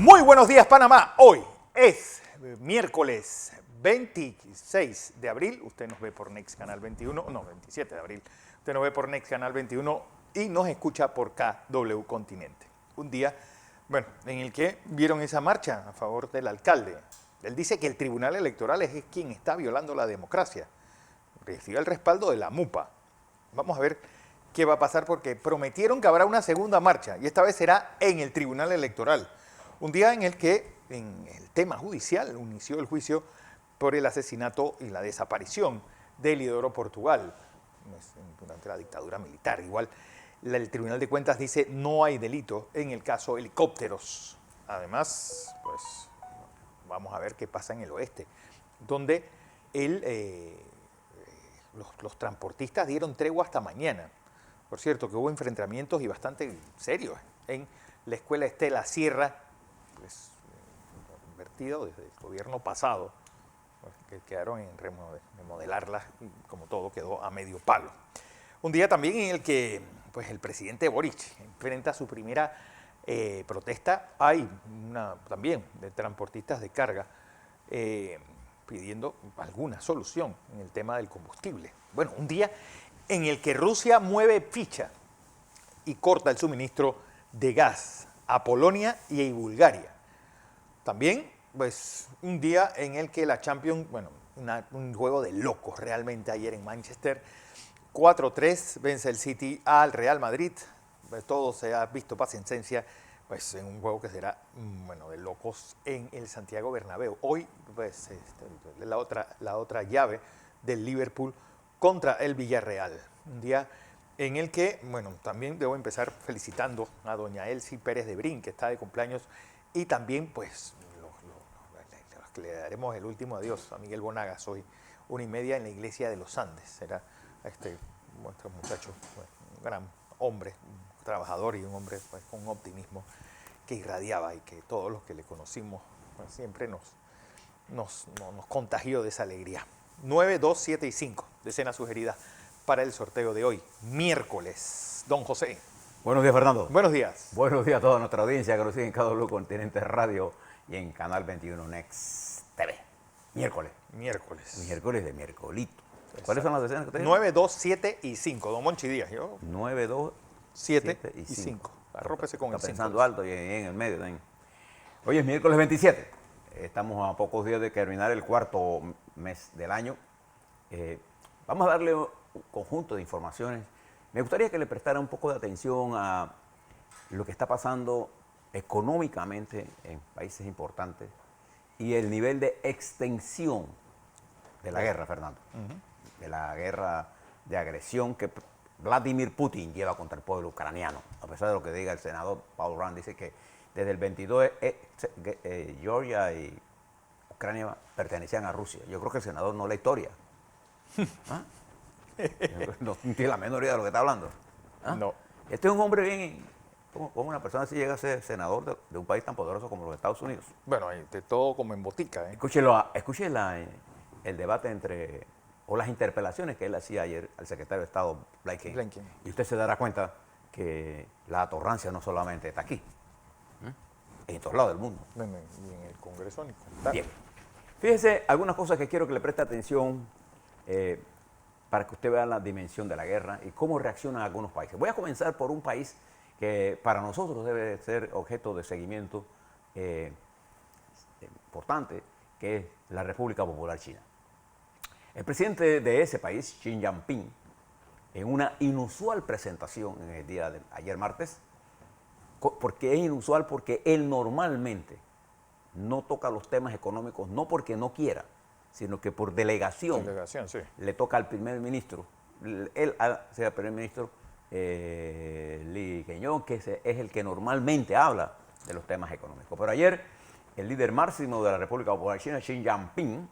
Muy buenos días, Panamá. Hoy es miércoles 26 de abril. Usted nos ve por Next Canal 21, no, 27 de abril. Usted nos ve por Next Canal 21 y nos escucha por KW Continente. Un día, bueno, en el que vieron esa marcha a favor del alcalde. Él dice que el Tribunal Electoral es quien está violando la democracia. Recibe el respaldo de la MUPA. Vamos a ver qué va a pasar porque prometieron que habrá una segunda marcha y esta vez será en el Tribunal Electoral. Un día en el que, en el tema judicial, inició el juicio por el asesinato y la desaparición de Eliodoro Portugal durante la dictadura militar. Igual, el Tribunal de Cuentas dice no hay delito en el caso helicópteros. Además, pues, vamos a ver qué pasa en el oeste, donde los transportistas dieron tregua hasta mañana. Por cierto, que hubo enfrentamientos y bastante serios en la escuela Estela Sierra, pues, invertido desde el gobierno pasado, pues, que quedaron en remodelarla y como todo quedó a medio palo. Un día también en el que pues, el presidente Boric enfrenta su primera protesta. Hay también de transportistas de carga pidiendo alguna solución en el tema del combustible. Bueno, un día en el que Rusia mueve ficha y corta el suministro de gas a Polonia y a Bulgaria. También, pues, un día en el que la Champions, bueno, un juego de locos realmente ayer en Manchester, 4-3 vence el City al Real Madrid. Pues, todo se ha visto paciencia, pues, en un juego que será, bueno, de locos en el Santiago Bernabéu. Hoy, pues, la otra llave del Liverpool contra el Villarreal. Un día en el que, bueno, también debo empezar felicitando a doña Elsie Pérez de Brin, que está de cumpleaños, y también, pues, le daremos el último adiós a Miguel Bonagas hoy, 1:30 en la iglesia de los Andes. Será este muchacho, pues, un gran hombre, un trabajador y un hombre, pues, con un optimismo que irradiaba y que todos los que le conocimos, pues, siempre nos contagió de esa alegría. 9, 2, 7 y 5, decena sugerida para el sorteo de hoy, miércoles. Don José. Buenos días, Fernando. Buenos días. Buenos días a toda nuestra audiencia que nos sigue en KW Continente Radio y en Canal 21 Next TV. Miércoles de miércolito. ¿Cuáles son las decenas que ustedes 9, 2, 7 y 5. Don Monchi Díaz. 9, 2, 7 y 5. Arrópese con el 5. Está pensando alto y en el medio también. Hoy es miércoles 27. Estamos a pocos días de terminar el cuarto mes del año. Vamos a darle un conjunto de informaciones. Me gustaría que le prestara un poco de atención a lo que está pasando económicamente en países importantes y el nivel de extensión de la guerra, Fernando. De la guerra de agresión que Vladimir Putin lleva contra el pueblo ucraniano. A pesar de lo que diga el senador Paul Rand, dice que desde el 22 Georgia y Ucrania pertenecían a Rusia. Yo creo que el senador no lee historia. ¿Ah? No tiene la menor idea de lo que está hablando. ¿Ah? No. Este es un hombre bien, como una persona así llega a ser senador de un país tan poderoso como los Estados Unidos. Bueno, de todo como en botica. Escuche el debate o las interpelaciones que él hacía ayer al secretario de Estado, Blinken. Y usted se dará cuenta que la atorrancia no solamente está aquí, en todos lados del mundo. Y en el Congreso ni contar. Bien. Fíjese algunas cosas que quiero que le preste atención para que usted vea la dimensión de la guerra y cómo reaccionan algunos países. Voy a comenzar por un país que para nosotros debe ser objeto de seguimiento importante, que es la República Popular China. El presidente de ese país, Xi Jinping, en una inusual presentación en el día de ayer martes, porque es inusual porque él normalmente no toca los temas económicos, no porque no quiera, sino que por delegación sí. Le toca al primer ministro, él sea el primer ministro Li Keqiang, que es el que normalmente habla de los temas económicos. Pero ayer el líder máximo de la República Popular China, Xi Jinping,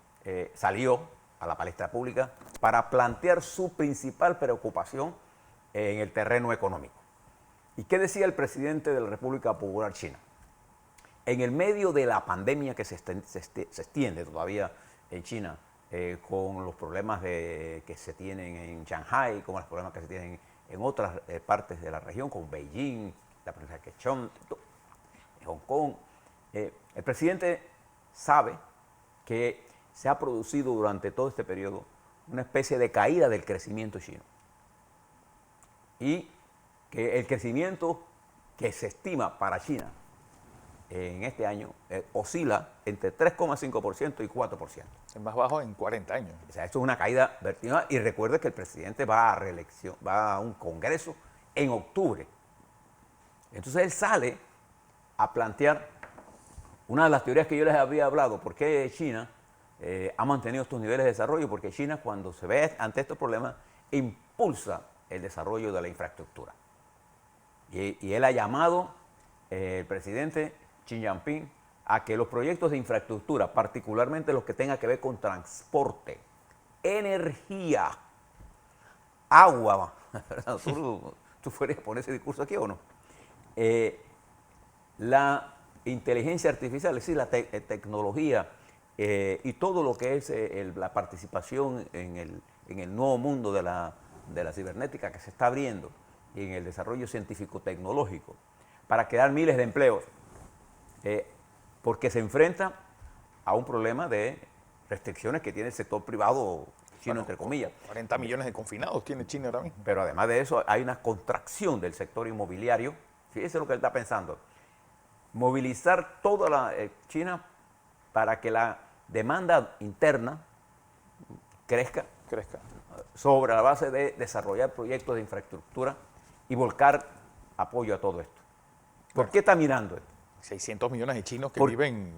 salió a la palestra pública para plantear su principal preocupación en el terreno económico. ¿Y qué decía el presidente de la República Popular China? En el medio de la pandemia que se extiende todavía en China, con los problemas que se tienen en Shanghái, con los problemas que se tienen en otras partes de la región, como Beijing, la provincia de Quechón, Hong Kong, El presidente sabe que se ha producido durante todo este periodo una especie de caída del crecimiento chino y que el crecimiento que se estima para China en este año oscila entre 3,5% y 4%. El más bajo en 40 años. O sea, esto es una caída vertiginosa y recuerde que el presidente va a reelección, va a un congreso en octubre. Entonces él sale a plantear una de las teorías que yo les había hablado, por qué China ha mantenido estos niveles de desarrollo, porque China cuando se ve ante estos problemas impulsa el desarrollo de la infraestructura. Y él ha llamado, el presidente Xi Jinping, a que los proyectos de infraestructura, particularmente los que tengan que ver con transporte, energía, agua, ¿tú podrías poner ese discurso aquí o no? La inteligencia artificial, es decir, la tecnología y todo lo que es la participación en el nuevo mundo de la cibernética que se está abriendo y en el desarrollo científico-tecnológico para crear miles de empleos, porque se enfrenta a un problema de restricciones que tiene el sector privado chino, bueno, entre comillas. 40 millones de confinados tiene China ahora mismo. Pero además de eso hay una contracción del sector inmobiliario. Fíjese lo que él está pensando. Movilizar toda la China para que la demanda interna crezca sobre la base de desarrollar proyectos de infraestructura y volcar apoyo a todo esto. ¿Por qué está mirando esto? 600 millones de chinos que viven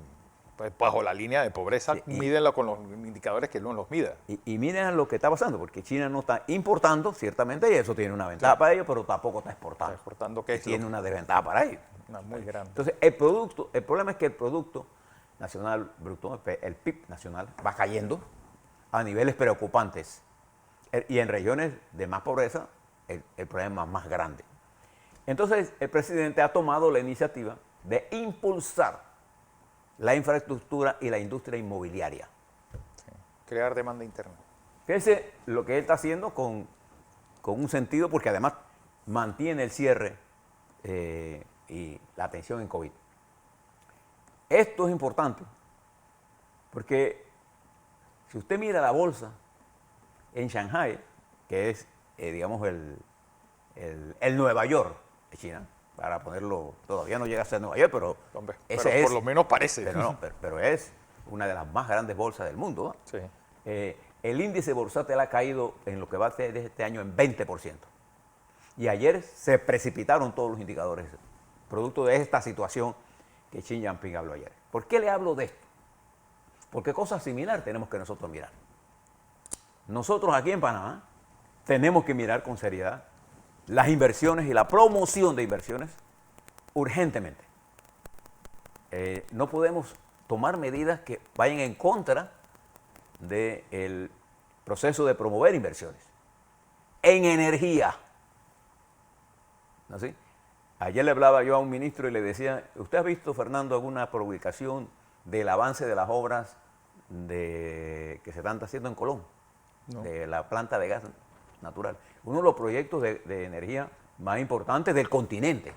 pues, bajo la línea de pobreza, mídenlo con los indicadores que uno los mida. Y miren lo que está pasando, porque China no está importando, ciertamente, y eso tiene una ventaja para ellos, pero tampoco está exportando. Está exportando, que tiene una desventaja para ellos. Muy grande. Entonces, el problema es que el Producto Nacional Bruto, el PIB nacional, va cayendo a niveles preocupantes. Y en regiones de más pobreza, el problema es más grande. Entonces, el presidente ha tomado la iniciativa de impulsar la infraestructura y la industria inmobiliaria. Sí. Crear demanda interna. Fíjense lo que él está haciendo con un sentido, porque además mantiene el cierre y la atención en COVID. Esto es importante, porque si usted mira la bolsa en Shanghai, que es, digamos, el Nueva York de China, para ponerlo, todavía no llega a ser Nueva York, pero, hombre, pero por lo menos parece. Pero es una de las más grandes bolsas del mundo. Sí. El índice bursátil ha caído en lo que va a ser de este año en 20%. Y ayer se precipitaron todos los indicadores, producto de esta situación que Xi Jinping habló ayer. ¿Por qué le hablo de esto? Porque cosas similares tenemos que nosotros mirar. Nosotros aquí en Panamá tenemos que mirar con seriedad las inversiones y la promoción de inversiones urgentemente. No podemos tomar medidas que vayan en contra del proceso de promover inversiones en energía. ¿No? ¿Sí? Ayer le hablaba yo a un ministro y le decía, ¿usted ha visto, Fernando, alguna publicación del avance de las obras que se están haciendo en Colón? No. De la planta de gas natural. Uno de los proyectos de energía más importantes del continente.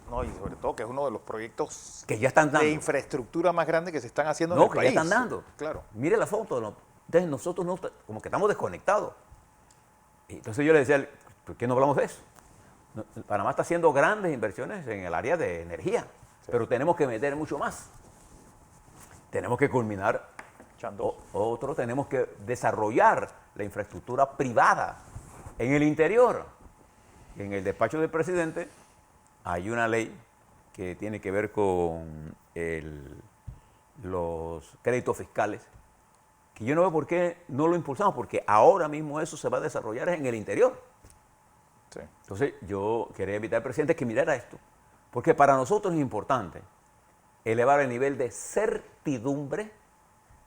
No, y sobre todo que es uno de los proyectos que ya están dando. De infraestructura más grandes que se están haciendo en el país. Ya están dando. Claro. Mire la foto. Entonces nosotros no, como que estamos desconectados. Y entonces yo le decía, ¿por qué no hablamos de eso? Panamá está haciendo grandes inversiones en el área de energía, sí, pero tenemos que meter mucho más. Tenemos que culminar otro, tenemos que desarrollar la infraestructura privada en el interior. En el despacho del presidente hay una ley que tiene que ver con los créditos fiscales, que yo no veo por qué no lo impulsamos, porque ahora mismo eso se va a desarrollar en el interior. Sí. Entonces yo quería invitar al presidente que mirara esto, porque para nosotros es importante elevar el nivel de certidumbre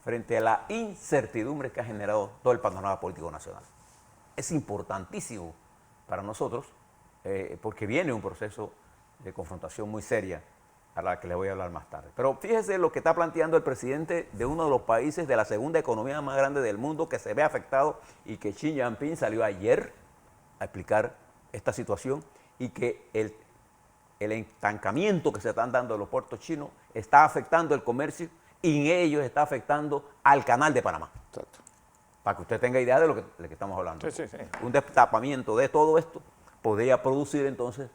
frente a la incertidumbre que ha generado todo el panorama político nacional. Es importantísimo para nosotros porque viene un proceso de confrontación muy seria a la que le voy a hablar más tarde. Pero fíjese lo que está planteando el presidente de uno de los países de la segunda economía más grande del mundo que se ve afectado y que Xi Jinping salió ayer a explicar esta situación y que el estancamiento que se están dando en los puertos chinos está afectando el comercio y en ellos está afectando al canal de Panamá. Exacto. Para que usted tenga idea de lo que estamos hablando. Sí, sí, sí. Un destapamiento de todo esto podría producir entonces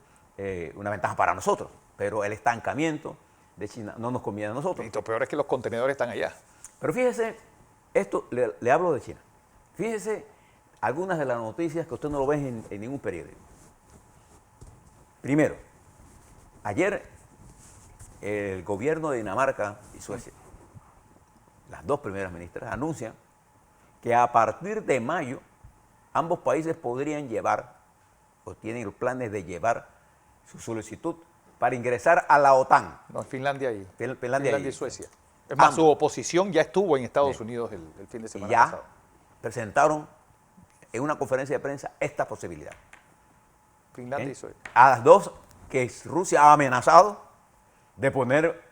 una ventaja para nosotros, pero el estancamiento de China no nos conviene a nosotros. Y lo peor es que los contenedores están allá. Pero fíjese, esto le hablo de China. Fíjese algunas de las noticias que usted no lo ve en ningún periódico. Primero, ayer el gobierno de Dinamarca y Suecia, las dos primeras ministras, anuncian que a partir de mayo ambos países podrían llevar, o tienen los planes de llevar, su solicitud para ingresar a la OTAN. No, Finlandia y, Finlandia y Suecia. Es más, su oposición ya estuvo en Estados Unidos el fin de Y semana ya pasado. presentaron en una conferencia de prensa esta posibilidad. Finlandia ¿Eh? y Suecia. A las dos que Rusia ha amenazado de poner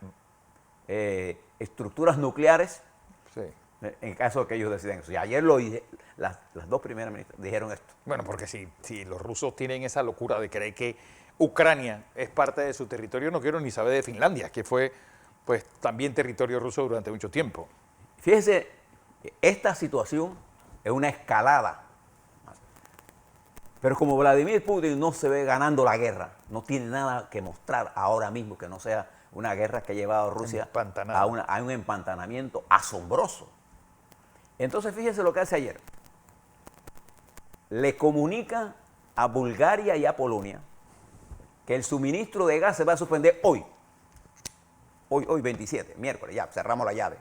estructuras nucleares Sí. en caso de que ellos decidan eso. Y ayer lo dije, las dos primeras ministras dijeron esto. Bueno, porque si los rusos tienen esa locura de creer que Ucrania es parte de su territorio, no quiero ni saber de Finlandia, que fue pues también territorio ruso durante mucho tiempo. Fíjese, esta situación es una escalada. Pero como Vladimir Putin no se ve ganando la guerra, no tiene nada que mostrar ahora mismo que no sea una guerra que ha llevado a Rusia a un empantanamiento asombroso. Entonces fíjese lo que hace ayer. Le comunica a Bulgaria y a Polonia que el suministro de gas se va a suspender hoy. Hoy 27, miércoles, ya cerramos la llave.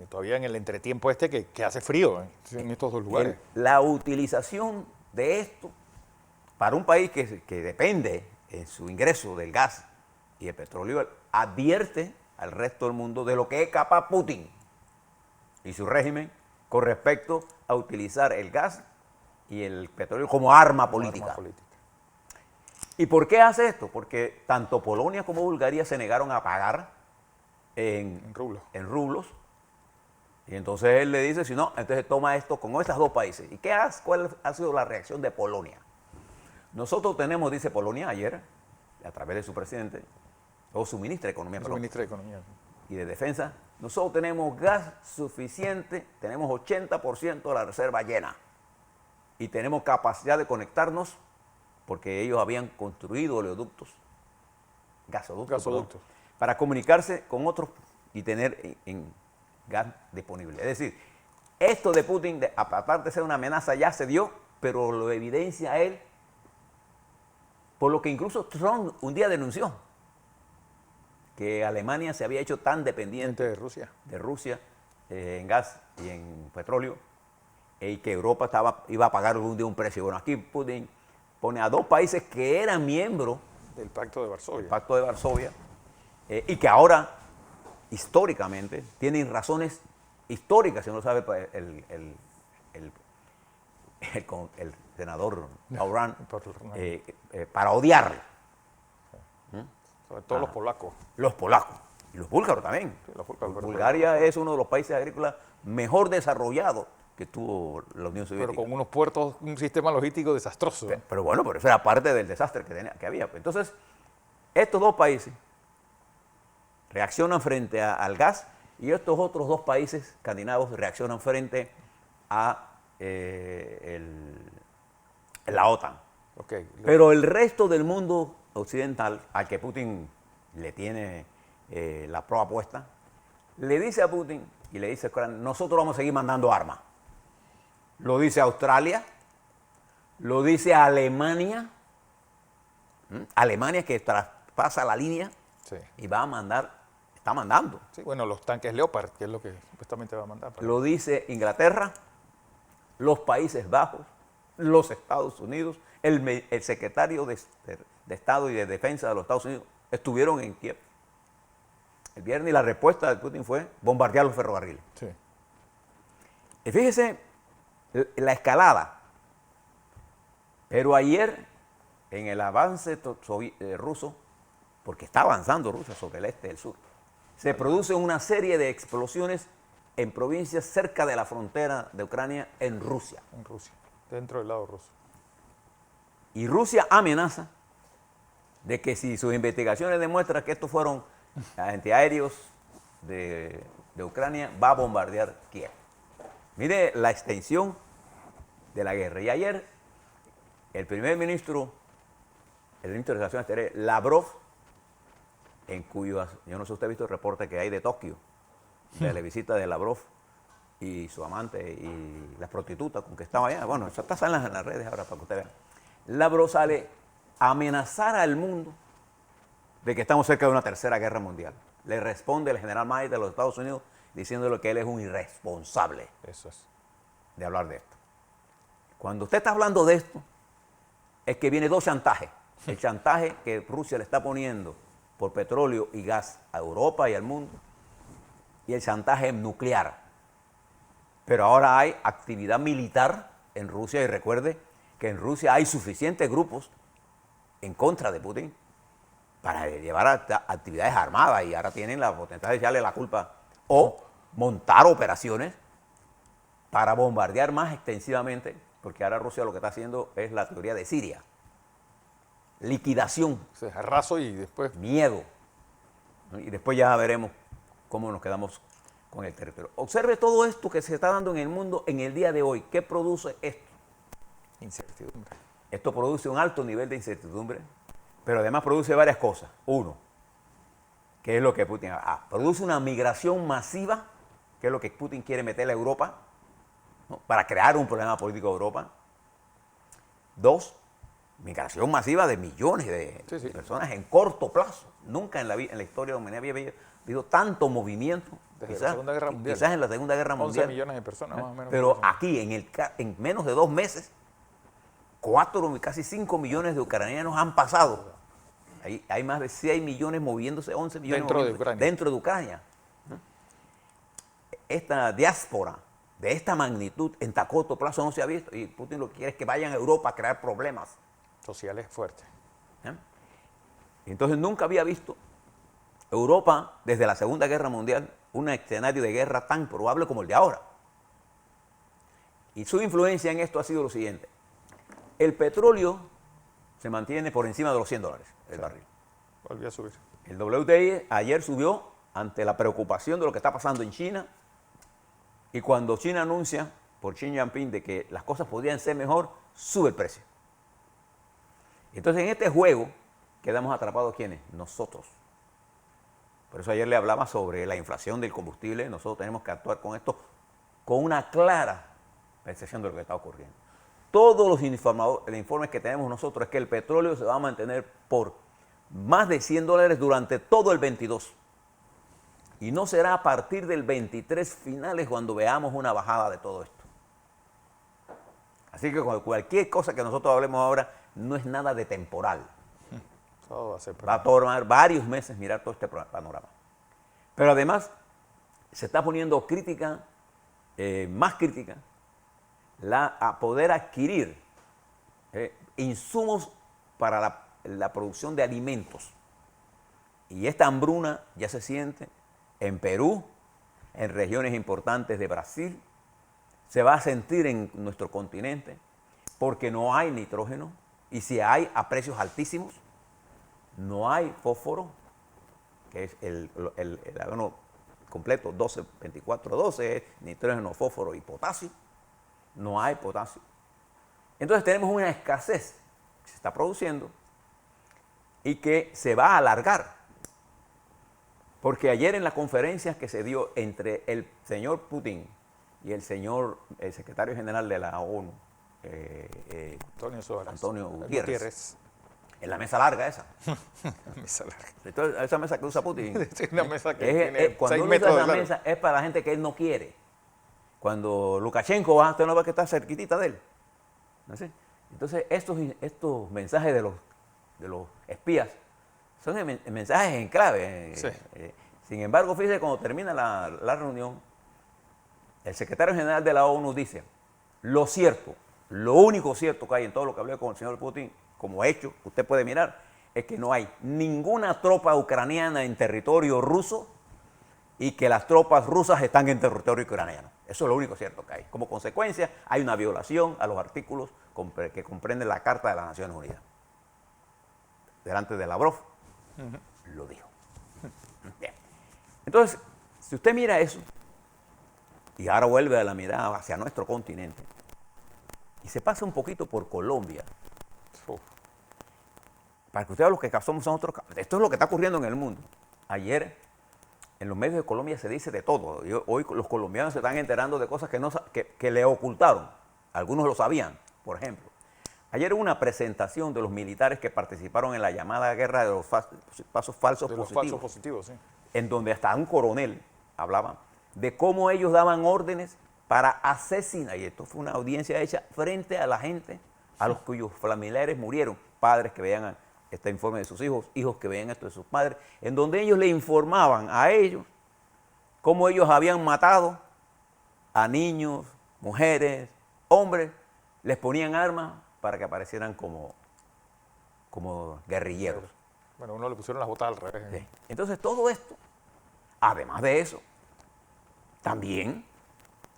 Todavía en el entretiempo este que hace frío en estos dos lugares. La utilización de esto para un país que depende en su ingreso del gas y el petróleo, advierte al resto del mundo de lo que es capaz Putin y su régimen con respecto a utilizar el gas y el petróleo como arma política. ¿Y por qué hace esto? Porque tanto Polonia como Bulgaria se negaron a pagar en rublos. Y entonces él le dice, si no, entonces toma esto con estos dos países. ¿Y cuál ha sido la reacción de Polonia? Nosotros tenemos, dice Polonia ayer, a través de su presidente, o su ministra de Economía, y de Defensa, nosotros tenemos gas suficiente, tenemos 80% de la reserva llena. Y tenemos capacidad de conectarnos, porque ellos habían construido oleoductos, gasoductos, para comunicarse con otros y tener en gas disponible. Es decir, esto de Putin, aparte de ser una amenaza, ya se dio, pero lo evidencia a él, por lo que incluso Trump un día denunció que Alemania se había hecho tan dependiente de Rusia en gas y en petróleo, y que Europa iba a pagar algún día un precio. Bueno, aquí Putin pone a dos países que eran miembros del Pacto de Varsovia, y que ahora históricamente tienen razones históricas, si no lo sabe el senador Aurán, para odiarle. Sobre todo los polacos. Los polacos. Y los búlgaros también. Sí, los búlgaros, Bulgaria es uno de los países agrícolas mejor desarrollados que tuvo la Unión Soviética. Pero con unos puertos, un sistema logístico desastroso. Pero bueno, pero eso era parte del desastre que había. Entonces, estos dos países reaccionan frente al gas y estos otros dos países escandinavos reaccionan frente a la OTAN. Pero el resto del mundo occidental, al que Putin le tiene la proa puesta, le dice a Putin y le dice a Ucrania, nosotros vamos a seguir mandando armas. Lo dice Australia, lo dice Alemania, Alemania que traspasa la línea y va a mandar, está mandando. Sí, bueno, los tanques Leopard, que es lo que supuestamente va a mandar. Lo dice Inglaterra, los Países Bajos, los Estados Unidos, el secretario de Estado y de Defensa de los Estados Unidos estuvieron en Kiev el viernes y la respuesta de Putin fue bombardear los ferrocarriles. Sí. Y fíjese la escalada. Pero ayer, en el avance ruso, porque está avanzando Rusia sobre el este y el sur, se produce una serie de explosiones en provincias cerca de la frontera de Ucrania en Rusia. Dentro del lado ruso. Y Rusia amenaza de que si sus investigaciones demuestran que estos fueron antiaéreos de Ucrania, va a bombardear Kiev. Mire la extensión de la guerra. Y ayer el ministro de Relaciones Exteriores, Lavrov, en cuyo, yo no sé si usted ha visto el reporte que hay de Tokio, de la visita de Lavrov y su amante y las prostitutas con que estaba allá. Bueno, eso está en las redes ahora para que usted vea. Lavrov sale a amenazar al mundo de que estamos cerca de una tercera guerra mundial. Le responde el general Mattis de los Estados Unidos diciéndole que él es un irresponsable. Eso es. De hablar de esto. Cuando usted está hablando de esto, es que viene dos chantajes. El chantaje que Rusia le está poniendo por petróleo y gas a Europa y al mundo, y el chantaje nuclear. Pero ahora hay actividad militar en Rusia, y recuerde que en Rusia hay suficientes grupos en contra de Putin para llevar a actividades armadas, y ahora tienen la potestad de echarle la culpa o montar operaciones para bombardear más extensivamente, porque ahora Rusia lo que está haciendo es la teoría de Siria. Liquidación. Se arraso y después... Miedo. Y después ya veremos cómo nos quedamos con el territorio. Observe todo esto que se está dando en el mundo en el día de hoy. ¿Qué produce esto? Incertidumbre. Esto produce un alto nivel de incertidumbre, pero además produce varias cosas. Uno, que es lo que Putin... produce una migración masiva, que es lo que Putin quiere meterle a Europa, ¿no? Para crear un problema político de Europa. Dos, migración masiva de millones de personas en corto plazo. Nunca en la historia de la humanidad había habido tanto movimiento. Desde la Segunda Guerra Mundial. Quizás en la Segunda Guerra 11 Mundial. millones de personas, más o menos. Pero aquí, en menos de 2 meses, 4, casi 5 millones de ucranianos han pasado. Hay más de 6 millones moviéndose, 11 millones dentro de Ucrania. Esta diáspora de esta magnitud en tan corto plazo no se ha visto, y Putin lo que quiere es que vayan a Europa a crear problemas sociales fuertes. Entonces nunca había visto Europa desde la Segunda Guerra Mundial un escenario de guerra tan probable como el de ahora. Y su influencia en esto ha sido lo siguiente: el petróleo se mantiene por encima de los $100 el barril. Volvió a subir. El WTI ayer subió ante la preocupación de lo que está pasando en China, y cuando China anuncia por Xi Jinping de que las cosas podrían ser mejor, sube el precio. Entonces en este juego quedamos atrapados, ¿quiénes? Nosotros. Por eso ayer le hablaba sobre la inflación del combustible. Nosotros tenemos que actuar con esto con una clara percepción de lo que está ocurriendo. Todos los informes que tenemos nosotros es que el petróleo se va a mantener por más de $100 durante todo el 22. Y no será a partir del 23 finales cuando veamos una bajada de todo esto. Así que cualquier cosa que nosotros hablemos ahora no es nada de temporal. Todo va a tomar varios meses mirar todo este panorama. Pero además se está poniendo crítica, más crítica, a poder adquirir insumos para la producción de alimentos. Y esta hambruna ya se siente en Perú, en regiones importantes de Brasil, se va a sentir en nuestro continente, porque no hay nitrógeno, y si hay, a precios altísimos. No hay fósforo, que es el abono completo 12, 24, 12, es nitrógeno, fósforo y potasio. No hay potasio. Entonces tenemos una escasez que se está produciendo y que se va a alargar. Porque ayer en la conferencia que se dio entre el señor Putin y el secretario general de la ONU, Antonio Gutiérrez, en la mesa larga esa. Mesa larga. Entonces, esa mesa que usa Putin. Es una mesa que tiene cuando 6 uno metros usa de esa largo. mesa es para la gente que él no quiere. Cuando Lukashenko va, usted no ve que está cerquitita de él. ¿No sé? Entonces, estos mensajes de los espías son mensajes en clave. Sí. Sin embargo, fíjese, cuando termina la reunión, el secretario general de la ONU dice: lo cierto, lo único cierto que hay en todo lo que hablé con el señor Putin, como hecho, usted puede mirar, es que no hay ninguna tropa ucraniana en territorio ruso y que las tropas rusas están en territorio ucraniano. Eso es lo único cierto que hay. Como consecuencia, hay una violación a los artículos que comprenden la Carta de las Naciones Unidas. delante de Lavrov, lo dijo. Bien. Entonces, si usted mira eso, y ahora vuelve a la mirada hacia nuestro continente, y se pasa un poquito por Colombia, para que usted vea lo que somos nosotros. Esto es lo que está ocurriendo en el mundo. Ayer, en los medios de Colombia se dice de todo. Hoy los colombianos se están enterando de cosas que le ocultaron. Algunos lo sabían, por ejemplo. Ayer hubo una presentación de los militares que participaron en la llamada guerra de los pasos falsos De los positivos. falsos positivos, sí. En donde hasta un coronel hablaba de cómo ellos daban órdenes para asesinar. Y esto fue una audiencia hecha frente a la gente, a los cuyos familiares murieron, padres que veían este informe de sus hijos, hijos que veían esto de sus padres, en donde ellos le informaban a ellos cómo ellos habían matado a niños, mujeres, hombres, les ponían armas para que aparecieran como guerrilleros. Bueno, uno le pusieron las botas al revés. Sí. Entonces todo esto, además de eso, también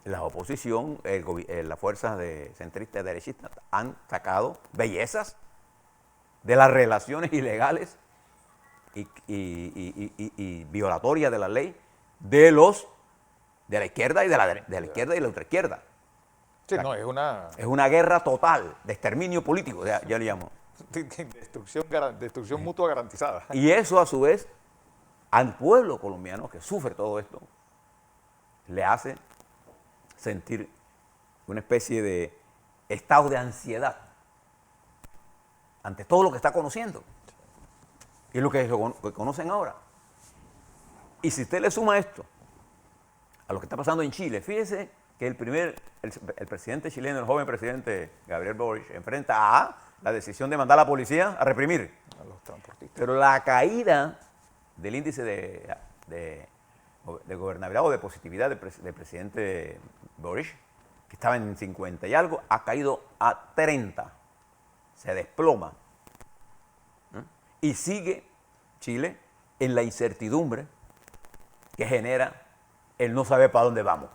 la oposición, las fuerzas centristas y derechistas han sacado bellezas de las relaciones ilegales y violatorias de la ley de la izquierda y de la izquierda y la ultraizquierda. Sí, O sea, no, es una guerra total de exterminio político, ya le llamo. destrucción mutua garantizada. Y eso a su vez al pueblo colombiano que sufre todo esto le hace sentir una especie de estado de ansiedad ante todo lo que está conociendo y lo que conocen ahora. Y si usted le suma esto a lo que está pasando en Chile, fíjese que el presidente chileno, el joven presidente Gabriel Boric, enfrenta a la decisión de mandar a la policía a reprimir A los transportistas. pero la caída del índice de gobernabilidad o de positividad del presidente Boric, que estaba en 50 y algo, ha caído a 30. Se desploma. Y sigue Chile en la incertidumbre que genera el no saber para dónde vamos.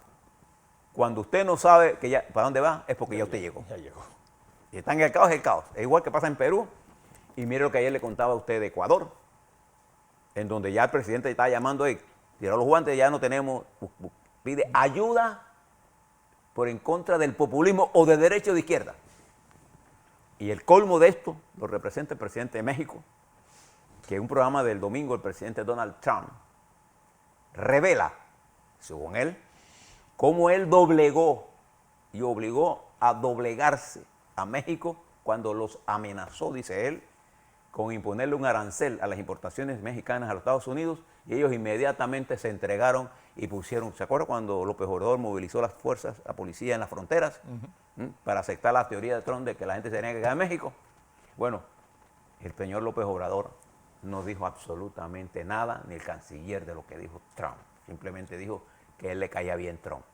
Cuando usted no sabe para dónde va, es porque ya usted llegó. Ya llegó. Y está en el caos, es el caos. Es igual que pasa en Perú. Y mire lo que ayer le contaba a usted de Ecuador, en donde ya el presidente está llamando, tiró los guantes, ya no tenemos, pide ayuda por en contra del populismo o de derecha o de izquierda. Y el colmo de esto lo representa el presidente de México, que en un programa del domingo el presidente Donald Trump revela, según él, cómo él doblegó y obligó a doblegarse a México cuando los amenazó, dice él, con imponerle un arancel a las importaciones mexicanas a los Estados Unidos, y ellos inmediatamente se entregaron y pusieron, ¿se acuerda cuando López Obrador movilizó las fuerzas, la policía en las fronteras, para aceptar la teoría de Trump de que la gente se tenía que quedar en México? Bueno, el señor López Obrador no dijo absolutamente nada, ni el canciller, de lo que dijo Trump. Simplemente dijo que a él le caía bien Trump.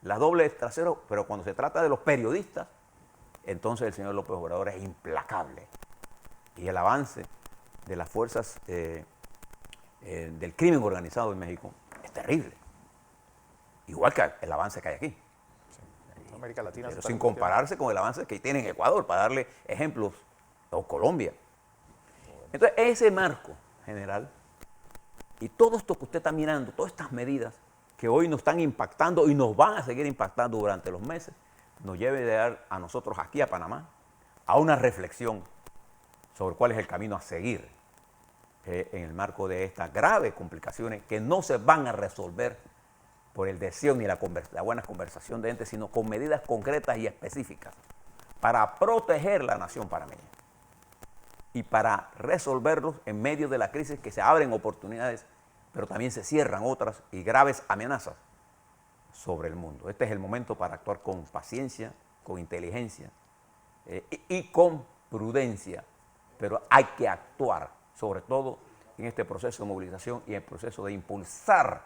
La doble trasero, pero cuando se trata de los periodistas, entonces el señor López Obrador es implacable. Y el avance de las fuerzas del crimen organizado en México es terrible. Igual que el avance que hay aquí. Sí. América Latina Pero sin compararse con el avance que tiene en Ecuador, para darle ejemplos, o Colombia. Entonces, ese marco general y todo esto que usted está mirando, todas estas medidas que hoy nos están impactando y nos van a seguir impactando durante los meses, nos lleve de dar a nosotros aquí a Panamá a una reflexión sobre cuál es el camino a seguir en el marco de estas graves complicaciones que no se van a resolver por el deseo ni la buena conversación de gente, sino con medidas concretas y específicas para proteger la nación panameña y para resolverlos en medio de la crisis, que se abren oportunidades, pero también se cierran otras y graves amenazas sobre el mundo. Este es el momento para actuar con paciencia, con inteligencia y con prudencia, pero hay que actuar, sobre todo en este proceso de movilización y en el proceso de impulsar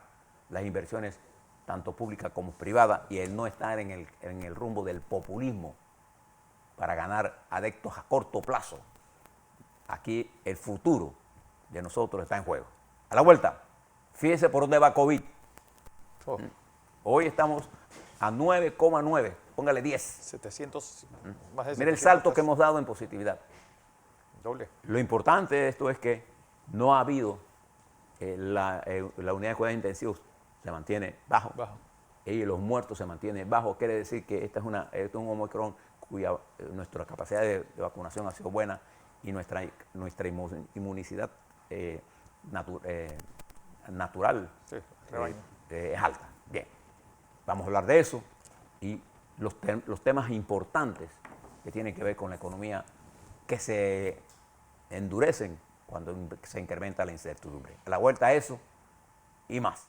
las inversiones, tanto públicas como privadas, y el no estar en el rumbo del populismo para ganar adeptos a corto plazo. Aquí el futuro de nosotros está en juego. A la vuelta, fíjese por dónde va COVID. Hoy estamos a 9,9, póngale 10. 700, más de Mira el 700 salto que casos. hemos dado en positividad. Doble. Lo importante de esto es que no ha habido, la unidad de cuidados intensivos se mantiene bajo, Bajo. y los muertos se mantienen bajos. Quiere decir que este es un Omicron cuya nuestra capacidad de vacunación ha sido buena y nuestra inmunicidad natural Sí, rebaño. es alta. Bien, vamos a hablar de eso y los temas importantes que tienen que ver con la economía que se endurecen cuando se incrementa la incertidumbre. A la vuelta a eso y más.